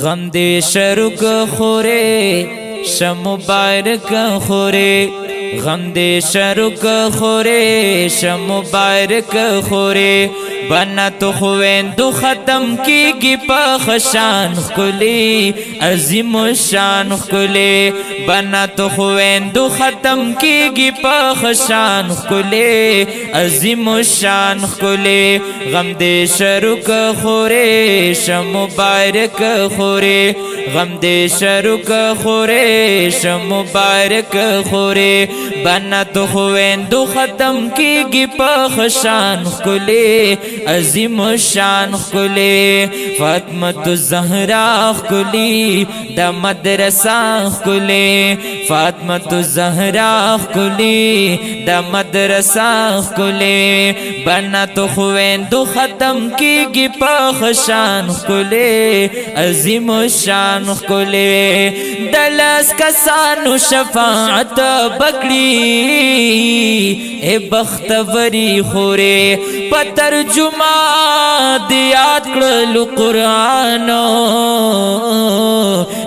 غم دے شرک خورے ش مبارک خورے غم دے شرک خورے ش مبارک خورے بنا تو خویندو ختم کیگی پا خشان خلی عظیم شان خلی بنا تو خویندو ختم کیگی پا خشان خلی عظیم شان خلی غم دے شرک خورے ش مبارک خورے غم دے شرک خورے ش مبارک خورے بنا تو خویندو ختم کیگی پا خشان خلی عظیم شان خلی فاطمة الزہرا خلی دا مدرسہ خلی فاطمة الزہرا خلی دا مدرسہ خلی بنا تو خویندو ختم کیگی پا خشان خلی عظیم شان خلی دلس کسانو شفاعت بکڑی اے بختوری خورے پترجمہ دیاد کرلو قرآنو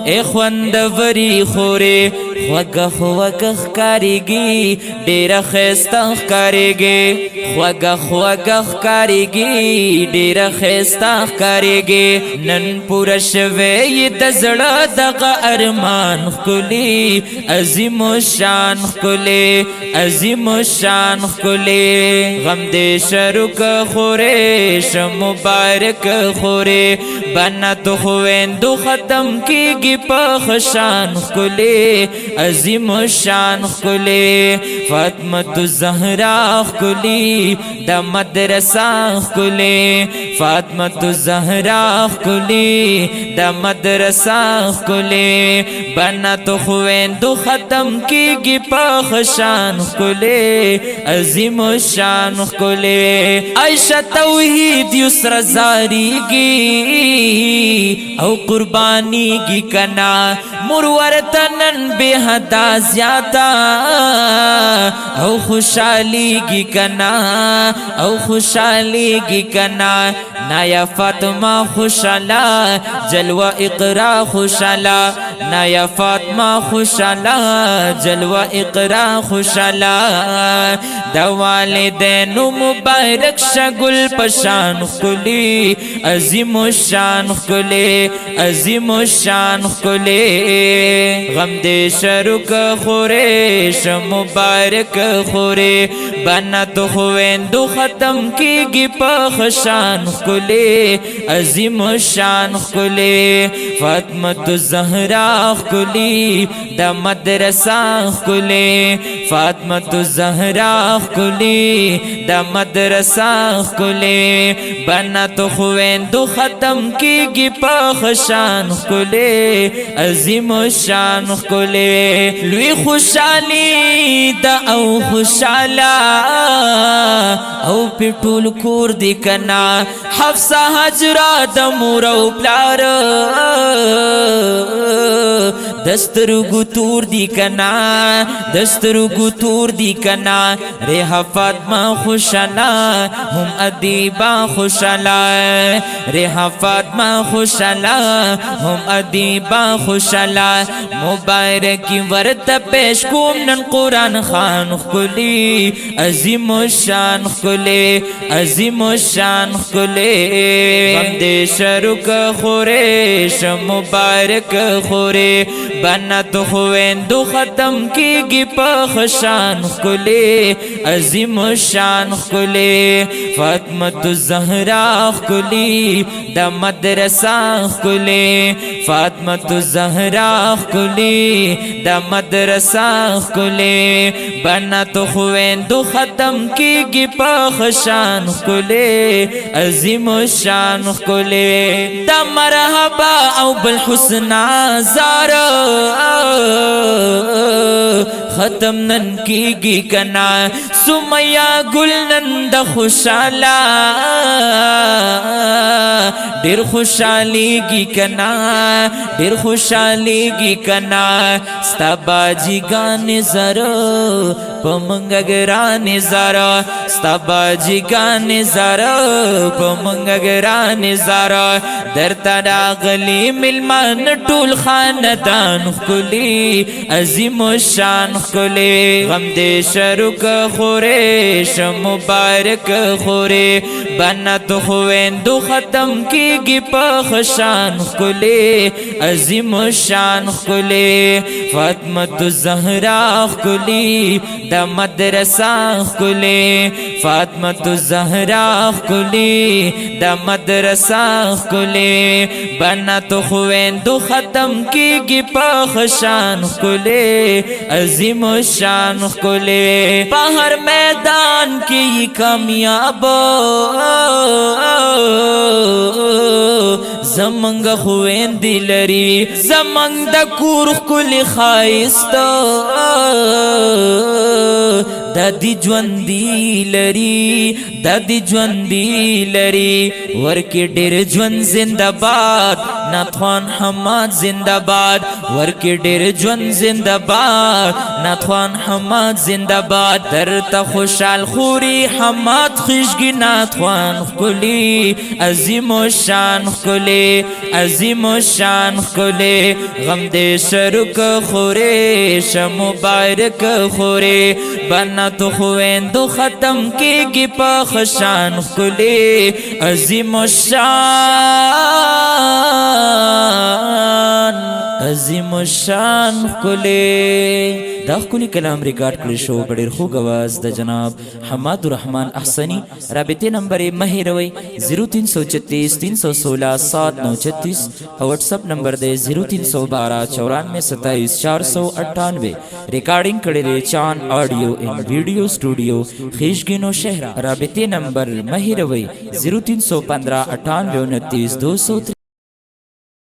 اے خوندوری خورے خوگخ وگخ کاریگی دیر خیستخ کاریگی خوگخ وگخ کاریگی دیر خیستخ کاریگی نن پورا شوی دزڑا دغا ارمان خلی عظیم شان خلی عظیم شان خلی غم دے شرک خورے ش مبارک خورے بنا تو خویندو ختم کیگی پا خشان خلی عظیم شان خلی فاطمة الزہرا خلی دا مدرسہ خلی فاطمة الزہرا خلی دا مدرسہ خلی بنا تو خویندو ختم کیگی پا خشان خلی عظیم شان خلی عائشہ توحید یسر زاری گی او قربانی گی کنا مرورتنن بے حدا زیادہ او خوشحالی گی کنا او خوشحالی گی کنا نایا فاطمہ خوشحالا جلوہ اقرا خوشحالا نایا فاطمہ خوشحالا جلوہ اقرا خوشحالا دا والدینو مبارک شگل پشان خلی عظیم شان خلی عظیم شان خلی غم دے شرک خورے ش مبارک خورے بنا تو خویندو ختم کیگی پا خشان خلی عظیم شان خلی فاطمة الزہرا خلی دا مدرسہ خلی فاطمة الزہرا خلی دا مدرسہ خلی بنا تو خویندو ختم کیگی پا خشان خلی عظیم شان خلی لوی خوشحالی دا او خوشحالا او پیٹول کور دی کنا حفصہ حجرہ دا مورو پلار دسترگو تور دی کنا دسترگو تور دی کنا ریحہ فاطمہ خوشحالا ہم ادیبہ خوشحالا ریحہ فاطمہ خوشحالا ہم ادیبہ خوشحالا مبارکی ورد پیش کوم نن قرآن خان خلی عظیم شان خلی عظیم شان خلی غم دے شرک خورے ش مبارک خورے بنا تو خویندو ختم کیگی پا خشان خلی عظیم شان خلی فاطمة الزہرا خلی دا مدرسہ خلی فاطمة الزہرا خلی دا مدرسہ خلی بنا تو خویندو ختم کیگی پا خشان خلی عظیم شان خلی دا مرحبا او بالحسنہ زارا ختم نن کیگی کنا سمیہ گل نند خوشحالا دیر خوشحالی گی کنا دیر خوشحالی گی کنا ستا باجی گانی زارو پمنگا گرانی زارو ستا باجی گانی زارو پمنگا گرانی زارو در تا راغلی ملمان ټول خاندان خلی عظیم الشان خلی غم دې شروع خورش مبارک خوري بنات خويندو ختم کیږي په خشان خلی عظیم الشان خلی فاطمه الزهرا خلی د مدرسه خلی فاطمه الزهرا خلی د مدرسه خلی بنات خويندو ختم کیږي په خشان خلی عظیم الشان خلی په هر میدان کې کامیاب زمنګ خويندې لري زمنګ د کور خلی خایست دادی ژوندې لري دادی ژوندې لري ورکه ډېر ژوند زنده‌باد ناتخوان حماد زنده‌باد ورکه ډېر ژوند زنده‌باد ناتخوان حماد زنده‌باد درته خوشحال خوري حماد خشګي ناتخوان خلی عظیم الشان خلی عظیم الشان خلی غم دې شروع خوري ش مبارک خوري بنات خويندو ختم کیږي په خشان خلی عظیم الشان عظیم الشان خلی دا خلی کلام ریکارڈ کړی شو په ډېر خوږ आवाज د جناب حماد الرحمن احسنی رابطه نمبر مه هیروئ 0336 316 7936 او واتس اپ نمبر دی 0312 94 27 498 ریکارڈنگ کړی دی چان آډیو ان ویډیو سټوډیو خیشګینو شهر رابطه نمبر مه هیروئ 0315 98 29 203